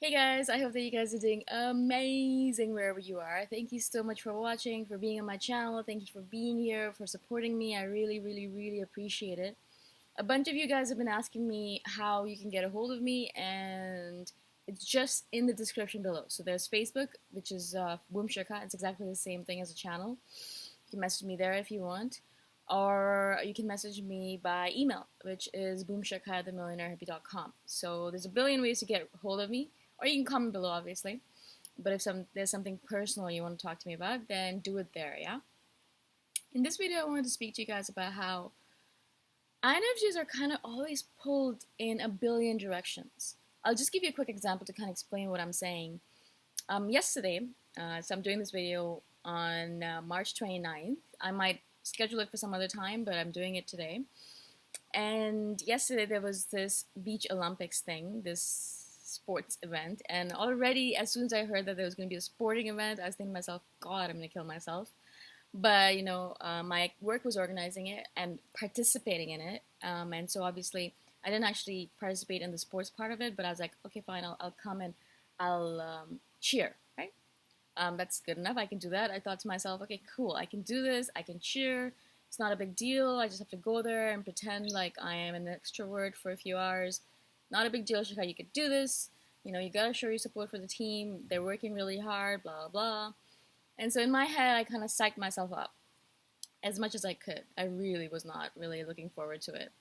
Hey guys, I hope that you guys are doing amazing wherever you are. Thank you so much for watching, for being on my channel. Thank you for being here, for supporting me. I really appreciate it. A bunch of you guys have been asking me how you can get a hold of me, and it's just in the description below. So there's Facebook, which is Boom Shirka. It's exactly the same thing as a channel. You can message me there if you want. Or you can message me by email, which is boomshirka@themillionairehippie.com. So there's a billion ways to get a hold of me, or you can comment below, obviously. But if there's something personal you want to talk to me about, then do it there, yeah? In this video, I wanted to speak to you guys about how INFJs are kind of always pulled in a billion directions. I'll just give you a quick example to kind of explain what I'm saying. Yesterday, so I'm doing this video on March 29th. I might schedule it for some other time, but I'm doing it today. And yesterday there was this Beach Olympics thing, this sports event, and already as soon as I heard that there was going to be a sporting event, I was thinking to myself, God, I'm going to kill myself. But my work was organizing it and participating in it, and so obviously I didn't actually participate in the sports part of it, but I was like, okay, fine, I'll come and I'll cheer, right? That's good enough. I can do that. I thought to myself, okay, cool. I can do this. I can cheer. It's not a big deal. I just have to go there and pretend like I am an extrovert for a few hours. Not a big deal, Shika. You could do this. You gotta show your support for the team. They're working really hard, blah, blah, blah. And so in my head, I kind of psyched myself up as much as I could. I really was not really looking forward to it.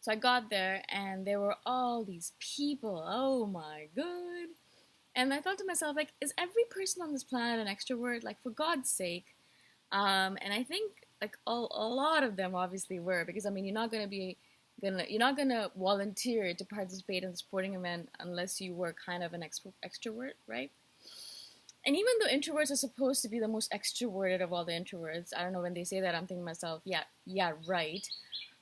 So I got there, and there were all these people. Oh my god. And I thought to myself, like, is every person on this planet an extrovert? Like, for God's sake. And I think like a lot of them obviously were, because I mean, you're not gonna volunteer to participate in a sporting event unless you were kind of an extrovert, right? And even though introverts are supposed to be the most extroverted of all the introverts, I don't know, when they say that, I'm thinking to myself, yeah, right.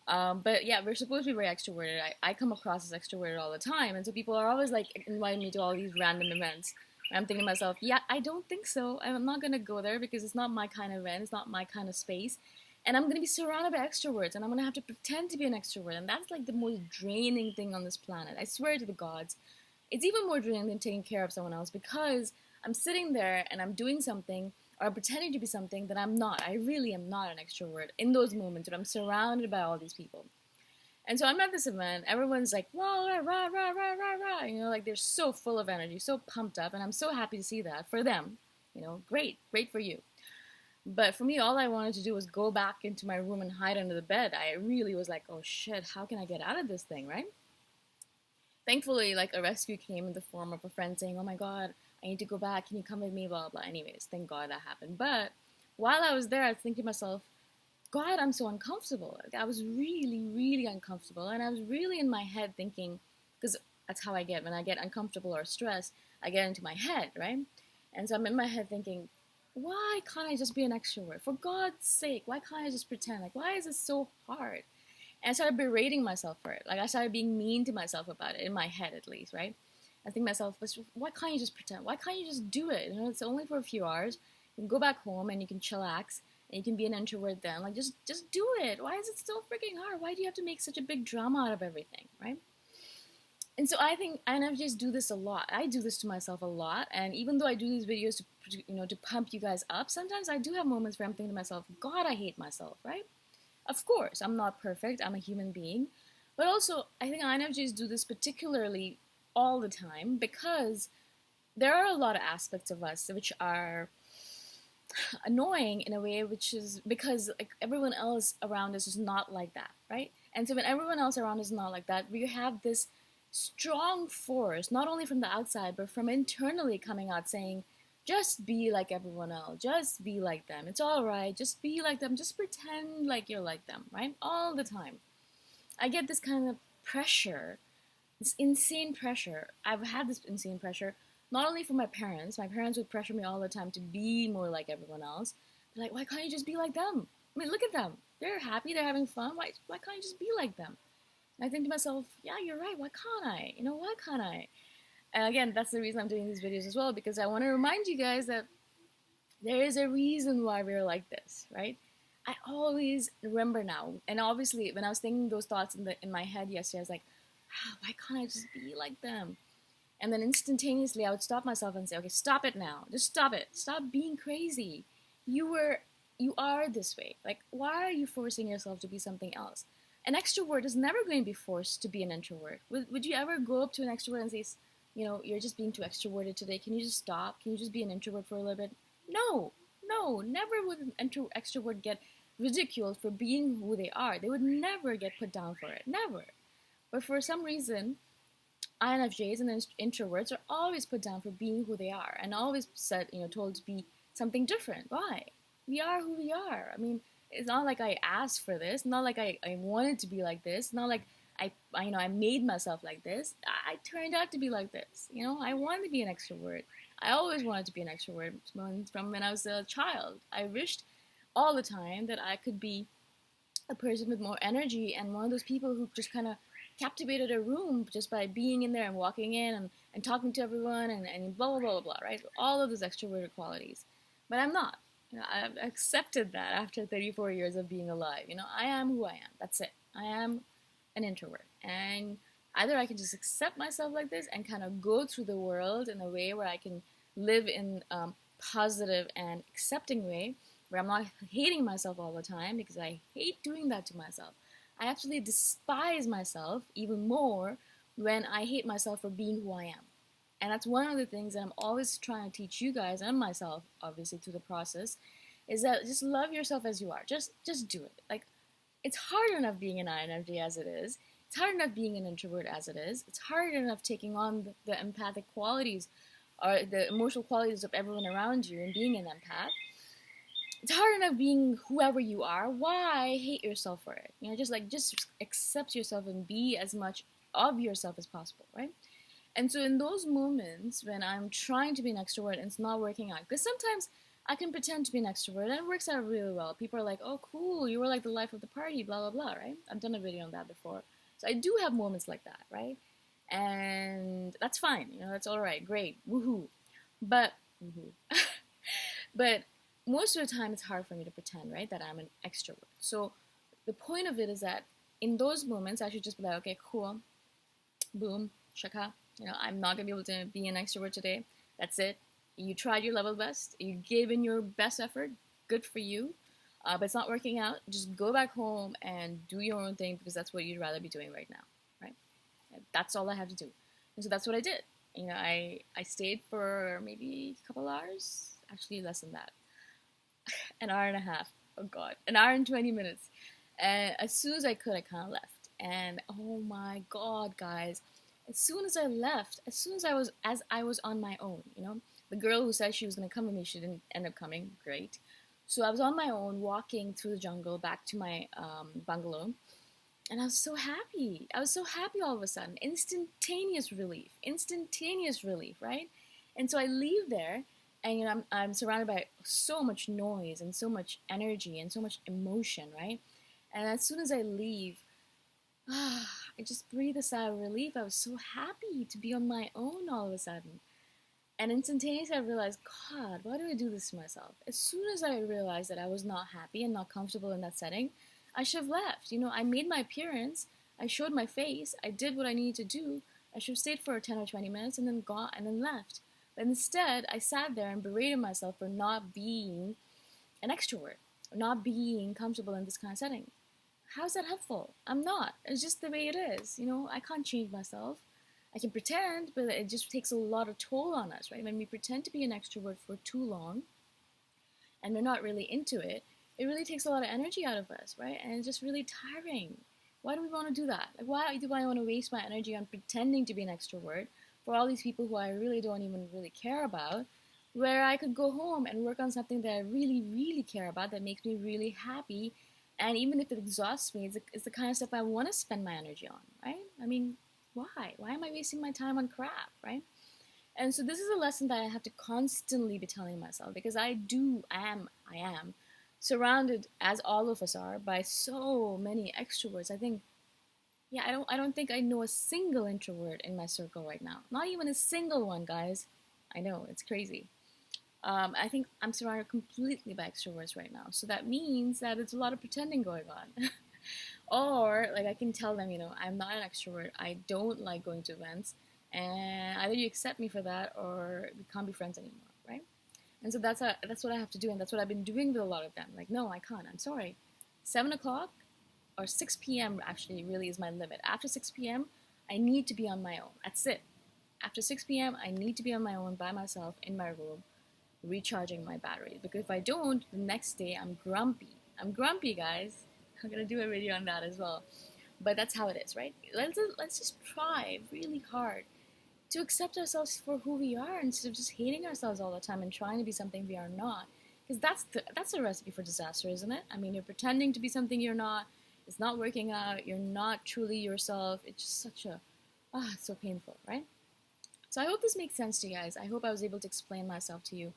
But yeah, we're supposed to be very extroverted. I come across as extroverted all the time, and so people are always like inviting me to all these random events. And I'm thinking to myself, yeah, I don't think so. I'm not gonna go there because it's not my kind of event. It's not my kind of space, and I'm gonna be surrounded by extroverts, and I'm gonna have to pretend to be an extrovert, and that's like the most draining thing on this planet. I swear to the gods, it's even more draining than taking care of someone else, because I'm sitting there and I'm doing something or pretending to be something that I'm not. I really am not an extrovert in those moments when I'm surrounded by all these people. And so I'm at this event, everyone's like, rah, rah, rah, rah, rah, rah, rah. Like they're so full of energy, so pumped up, and I'm so happy to see that for them. Great for you. But for me, all I wanted to do was go back into my room and hide under the bed. I really was like, oh shit, how can I get out of this thing, right? Thankfully, like, a rescue came in the form of a friend saying, "Oh my God, I need to go back. Can you come with me?" Blah blah. Anyways, thank God that happened. But while I was there, I was thinking to myself, God, I'm so uncomfortable. Like, I was really uncomfortable, and I was really in my head thinking, because that's how I get when I get uncomfortable or stressed. I get into my head, right? And so I'm in my head thinking, why can't I just be an extrovert? For God's sake, why can't I just pretend? Like, why is it so hard? And I started berating myself for it. Like, I started being mean to myself about it, in my head at least, right? I think to myself, why can't you just pretend? Why can't you just do it? It's only for a few hours. You can go back home and you can chillax and you can be an introvert then. Like, just do it. Why is it so freaking hard? Why do you have to make such a big drama out of everything, right? And so I think INFJs do this a lot. I do this to myself a lot. And even though I do these videos to pump you guys up, sometimes I do have moments where I'm thinking to myself, God, I hate myself, right? Of course, I'm not perfect. I'm a human being. But also, I think INFJs do this particularly all the time, because there are a lot of aspects of us which are annoying in a way, which is because like everyone else around us is not like that, right? And so when everyone else around us is not like that, we have this strong force, not only from the outside but from internally, coming out saying, just be like everyone else, just be like them, it's all right, just be like them, just pretend like you're like them, right? All the time I get this kind of pressure, this insane pressure. I've had this insane pressure not only from my parents. My parents would pressure me all the time to be more like everyone else. They're like, why can't you just be like them? I mean, look at them. They're happy. They're having fun. Why can't you just be like them? And I think to myself, yeah, you're right. Why can't I? Why can't I? And again, that's the reason I'm doing these videos as well, because I want to remind you guys that there is a reason why we're like this, right? I always remember now, and obviously when I was thinking those thoughts in my head yesterday, I was like, why can't I just be like them? And then instantaneously I would stop myself and say, okay, stop it now. Just stop it. Stop being crazy. You are this way. Like, why are you forcing yourself to be something else? An extrovert is never going to be forced to be an introvert. Would you ever go up to an extrovert and say, you're just being too extroverted today. Can you just stop? Can you just be an introvert for a little bit? No, no, never would an extrovert get ridiculed for being who they are. They would never get put down for it. Never. But for some reason, INFJs and introverts are always put down for being who they are and always told to be something different. Why? We are who we are. I mean, it's not like I asked for this. Not like I wanted to be like this. Not like I made myself like this. I turned out to be like this. I wanted to be an extrovert. I always wanted to be an extrovert from when I was a child. I wished all the time that I could be a person with more energy and one of those people who just kind of captivated a room just by being in there and walking in and talking to everyone and blah, blah, blah, blah, blah, right? All of those extroverted qualities. But I'm not. I've accepted that after 34 years of being alive. I am who I am. That's it. I am an introvert. And either I can just accept myself like this and kind of go through the world in a way where I can live in positive and accepting way, where I'm not hating myself all the time, because I hate doing that to myself. I absolutely despise myself even more when I hate myself for being who I am. And that's one of the things that I'm always trying to teach you guys and myself, obviously, through the process, is that just love yourself as you are. Just do it. Like, it's hard enough being an INFJ as it is. It's hard enough being an introvert as it is. It's hard enough taking on the empathic qualities or the emotional qualities of everyone around you and being an empath. It's hard enough being whoever you are. Why hate yourself for it? Just accept yourself and be as much of yourself as possible, right? And so in those moments when I'm trying to be an extrovert and it's not working out, because sometimes I can pretend to be an extrovert and it works out really well. People are like, oh, cool, you were like the life of the party, blah, blah, blah, right? I've done a video on that before. So I do have moments like that, right? And that's fine, that's all right, great, woohoo. But, but most of the time it's hard for me to pretend, right, that I'm an extrovert. So the point of it is that in those moments I should just be like, okay, cool, boom, shaka. I'm not going to be able to be an extrovert today. That's it. You tried your level best. You gave in your best effort. Good for you. But it's not working out. Just go back home and do your own thing because that's what you'd rather be doing right now, right? That's all I have to do. And so that's what I did. I stayed for maybe a couple hours. Actually, less than that. An hour and a half. Oh, God. An hour and 20 minutes. And as soon as I could, I kind of left. And oh my God, guys. As soon as I left, as I was on my own, the girl who said she was going to come with me, she didn't end up coming. Great. So I was on my own, walking through the jungle back to my bungalow, and I was so happy. I was so happy all of a sudden. Instantaneous relief, right? And so I leave there, and I'm surrounded by so much noise and so much energy and so much emotion, right? And as soon as I leave, I just breathed a sigh of relief. I was so happy to be on my own all of a sudden. And instantaneously I realized, God, why do I do this to myself? As soon as I realized that I was not happy and not comfortable in that setting, I should have left. I made my appearance. I showed my face. I did what I needed to do. I should have stayed for 10 or 20 minutes and then got and then left. But instead, I sat there and berated myself for not being an extrovert, not being comfortable in this kind of setting. How's that helpful? I'm not. It's just the way it is. I can't change myself. I can pretend, but it just takes a lot of toll on us, right? When we pretend to be an extrovert for too long and we're not really into it, it really takes a lot of energy out of us, right? And it's just really tiring. Why do we want to do that? Like, why do I want to waste my energy on pretending to be an extrovert for all these people who I really don't even really care about, where I could go home and work on something that I really, really care about, that makes me really happy. And even if it exhausts me, it's the kind of stuff I want to spend my energy on, right? I mean, why? Why am I wasting my time on crap, right? And so this is a lesson that I have to constantly be telling myself, because I am surrounded, as all of us are, by so many extroverts. I think, I don't think I know a single introvert in my circle right now. Not even a single one, guys. I know, it's crazy. I think I'm surrounded completely by extroverts right now. So that means that it's a lot of pretending going on. Or, like, I can tell them, I'm not an extrovert. I don't like going to events. and either you accept me for that or we can't be friends anymore, right? And so that's what I have to do, and that's what I've been doing with a lot of them. Like, no, I can't. I'm sorry. 7 o'clock or 6 p.m. actually really is my limit. After 6 p.m., I need to be on my own. That's it. After 6 p.m., I need to be on my own by myself in my room, recharging my batteries. Because if I don't, the next day I'm grumpy. I'm grumpy, guys. I'm gonna do a video on that as well. But that's how it is, right? Let's just try really hard to accept ourselves for who we are instead of just hating ourselves all the time and trying to be something we are not. Because that's a recipe for disaster, isn't it? I mean, you're pretending to be something you're not. It's not working out. You're not truly yourself. It's just such a it's so painful, right? So I hope this makes sense to you guys. I hope I was able to explain myself to you.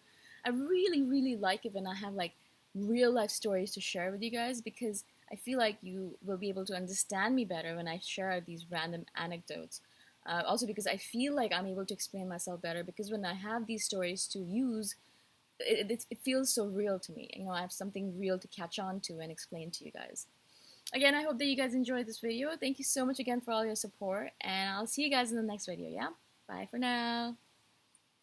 I really, really like it when I have like real life stories to share with you guys because I feel like you will be able to understand me better when I share these random anecdotes. Also, because I feel like I'm able to explain myself better because when I have these stories to use, it feels so real to me. I have something real to catch on to and explain to you guys. Again, I hope that you guys enjoyed this video. Thank you so much again for all your support, and I'll see you guys in the next video, yeah? Bye for now.